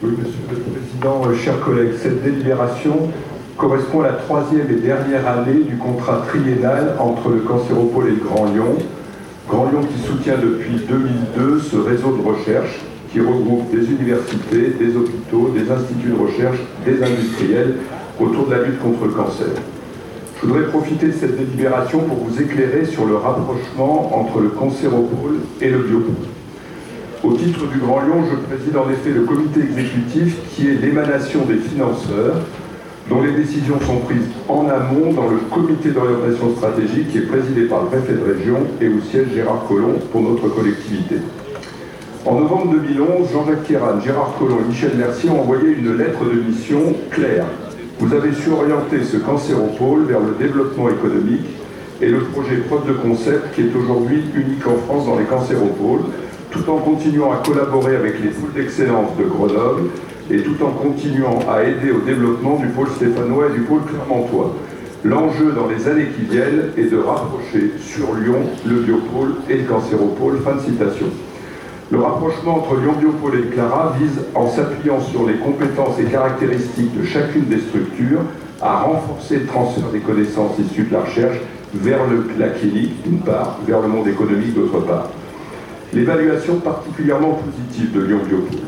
Oui, Monsieur le Président, chers collègues, cette délibération correspond à la troisième et dernière année du contrat triennal entre le Cancéropole et le Grand Lyon. Grand Lyon qui soutient depuis 2002 ce réseau de recherche qui regroupe des universités, des hôpitaux, des instituts de recherche, des industriels autour de la lutte contre le cancer. Je voudrais profiter de cette délibération pour vous éclairer sur le rapprochement entre le Cancéropole et le Biopôle. Au titre du Grand Lyon, je préside en effet le comité exécutif qui est l'émanation des financeurs, dont les décisions sont prises en amont dans le comité d'orientation stratégique qui est présidé par le préfet de région et où siège Gérard Collomb pour notre collectivité. En novembre 2011, Jean-Jacques Kéran, Gérard Collomb et Michel Mercier ont envoyé une lettre de mission claire. Vous avez su orienter ce Cancéropole vers le développement économique et le projet preuve de concept qui est aujourd'hui unique en France dans les cancéropoles, tout en continuant à collaborer avec les pôles d'excellence de Grenoble et tout en continuant à aider au développement du pôle stéphanois et du pôle clermontois. L'enjeu dans les années qui viennent est de rapprocher sur Lyon le Biopôle et le Cancéropole. Fin de citation. Le rapprochement entre Lyon Biopôle et le Clara vise, en s'appuyant sur les compétences et caractéristiques de chacune des structures, à renforcer le transfert des connaissances issues de la recherche vers la clinique, d'une part, vers le monde économique, d'autre part. L'évaluation particulièrement positive de Lyon Biopôle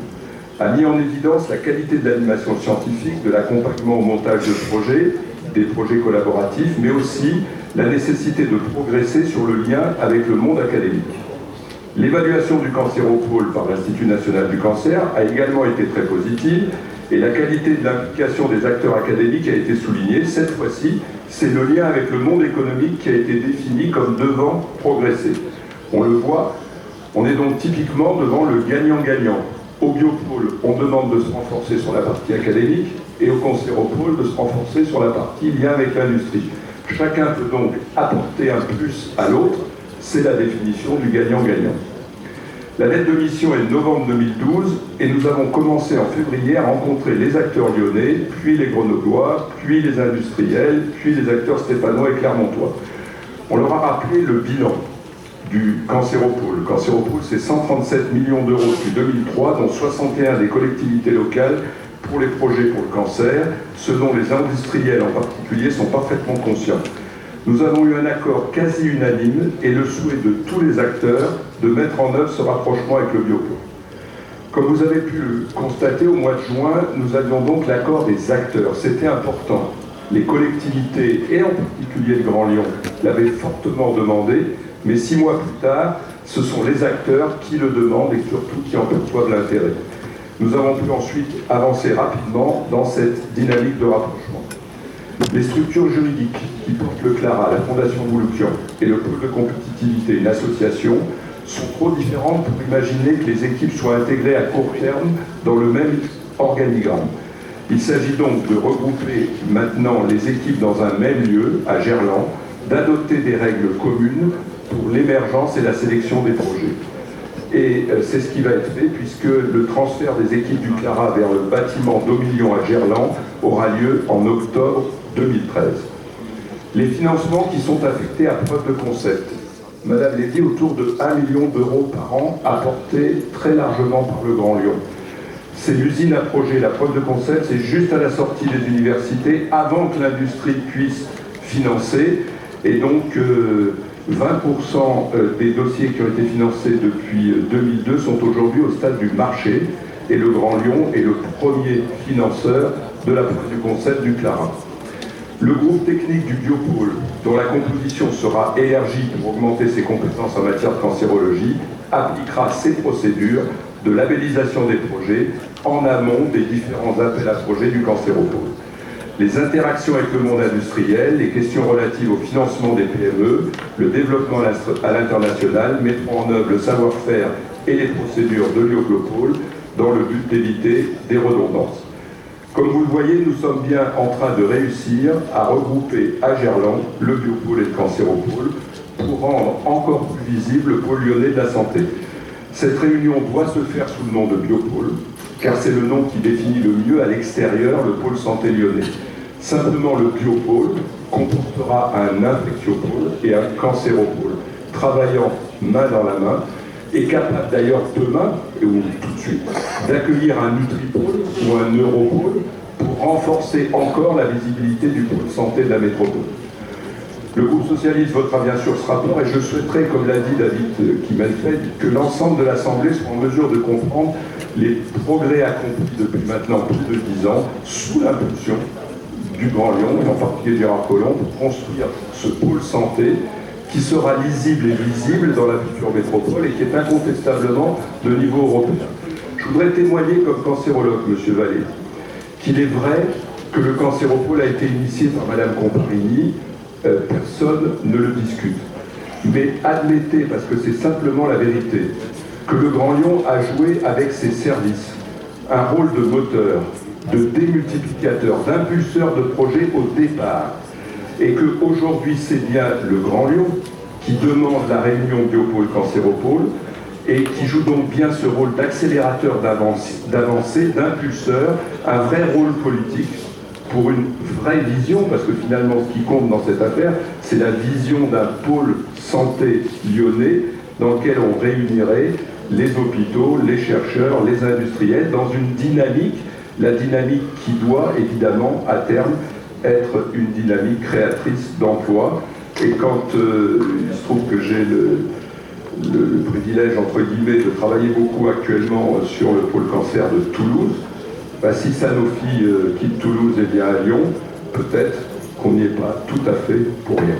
a mis en évidence la qualité de l'animation scientifique, de l'accompagnement au montage de projets, des projets collaboratifs, mais aussi la nécessité de progresser sur le lien avec le monde académique. L'évaluation du Cancéropole par l'Institut national du cancer a également été très positive et la qualité de l'implication des acteurs académiques a été soulignée. Cette fois-ci, c'est le lien avec le monde économique qui a été défini comme devant progresser. On le voit, on est donc typiquement devant le gagnant-gagnant. Au Biopôle, on demande de se renforcer sur la partie académique et au Cancéropole de se renforcer sur la partie lien avec l'industrie. Chacun peut donc apporter un plus à l'autre, c'est la définition du gagnant-gagnant. La lettre de mission est de novembre 2012 et nous avons commencé en février à rencontrer les acteurs lyonnais, puis les grenoblois, puis les industriels, puis les acteurs stéphanois et clermontois. On leur a rappelé le bilan du Cancéropole. Le Cancéropole, c'est 137 millions d'euros depuis 2003, dont 61 des collectivités locales pour les projets pour le cancer, ce dont les industriels en particulier sont parfaitement conscients. Nous avons eu un accord quasi unanime et le souhait de tous les acteurs de mettre en œuvre ce rapprochement avec le Biopôle. Comme vous avez pu le constater, au mois de juin, nous avions donc l'accord des acteurs. C'était important. Les collectivités, et en particulier le Grand Lyon, l'avaient fortement demandé, mais 6 mois plus tard, ce sont les acteurs qui le demandent et surtout qui en perçoivent l'intérêt. Nous avons pu ensuite avancer rapidement dans cette dynamique de rapprochement. Les structures juridiques qui portent le Clara, la Fondation Bouloukian et le pôle de compétitivité, une association, sont trop différentes pour imaginer que les équipes soient intégrées à court terme dans le même organigramme. Il s'agit donc de regrouper maintenant les équipes dans un même lieu, à Gerland, d'adopter des règles communes pour l'émergence et la sélection des projets. Et c'est ce qui va être fait puisque le transfert des équipes du Clara vers le bâtiment Dominion à Gerland aura lieu en octobre 2013. Les financements qui sont affectés à preuve de concept, Madame l'a dit, autour de 1 million d'euros par an apportés très largement par le Grand Lyon. C'est l'usine à projet, la preuve de concept, c'est juste à la sortie des universités, avant que l'industrie puisse financer, et donc 20% des dossiers qui ont été financés depuis 2002 sont aujourd'hui au stade du marché, et le Grand Lyon est le premier financeur de la preuve du concept du Clara. Le groupe technique du Biopôle, dont la composition sera élargie pour augmenter ses compétences en matière de cancérologie, appliquera ces procédures de labellisation des projets en amont des différents appels à projets du Cancéropole. Les interactions avec le monde industriel, les questions relatives au financement des PME, le développement à l'international mettront en œuvre le savoir-faire et les procédures de Biopôle dans le but d'éviter des redondances. Comme vous le voyez, nous sommes bien en train de réussir à regrouper à Gerland le Biopôle et le Cancéropole pour rendre encore plus visible le pôle lyonnais de la santé. Cette réunion doit se faire sous le nom de Biopôle, car c'est le nom qui définit le mieux à l'extérieur le pôle santé lyonnais. Simplement, le Biopôle comportera un infectiopôle et un cancéropôle, travaillant main dans la main, et capable d'ailleurs demain, ou tout de suite, d'accueillir un nutripôle ou un neuropôle pour renforcer encore la visibilité du pôle santé de la métropole. Le groupe socialiste votera bien sûr ce rapport et je souhaiterais, comme l'a dit David Kimelfeld, que l'ensemble de l'Assemblée soit en mesure de comprendre les progrès accomplis depuis maintenant plus de 10 ans sous l'impulsion du Grand Lyon et en particulier Gérard Collomb pour construire ce pôle santé qui sera lisible et visible dans la future métropole et qui est incontestablement de niveau européen. Je voudrais témoigner comme cancérologue, M. Vallée, qu'il est vrai que le cancéropôle a été initié par Mme Comparini, personne ne le discute. Mais admettez, parce que c'est simplement la vérité, que le Grand Lyon a joué avec ses services un rôle de moteur, de démultiplicateur, d'impulseur de projet au départ, et qu'aujourd'hui c'est bien le Grand Lyon qui demande la réunion Biopôle Cancéropôle et qui joue donc bien ce rôle d'accélérateur d'avancée, d'impulseur, un vrai rôle politique pour une vraie vision, parce que finalement ce qui compte dans cette affaire, c'est la vision d'un pôle santé lyonnais dans lequel on réunirait les hôpitaux, les chercheurs, les industriels, dans une dynamique, la dynamique qui doit évidemment à terme être une dynamique créatrice d'emplois. Et quand il se trouve que j'ai le privilège, entre guillemets, de travailler beaucoup actuellement sur le pôle cancer de Toulouse, si Sanofi quitte Toulouse et vient à Lyon, peut-être qu'on n'y est pas tout à fait pour rien.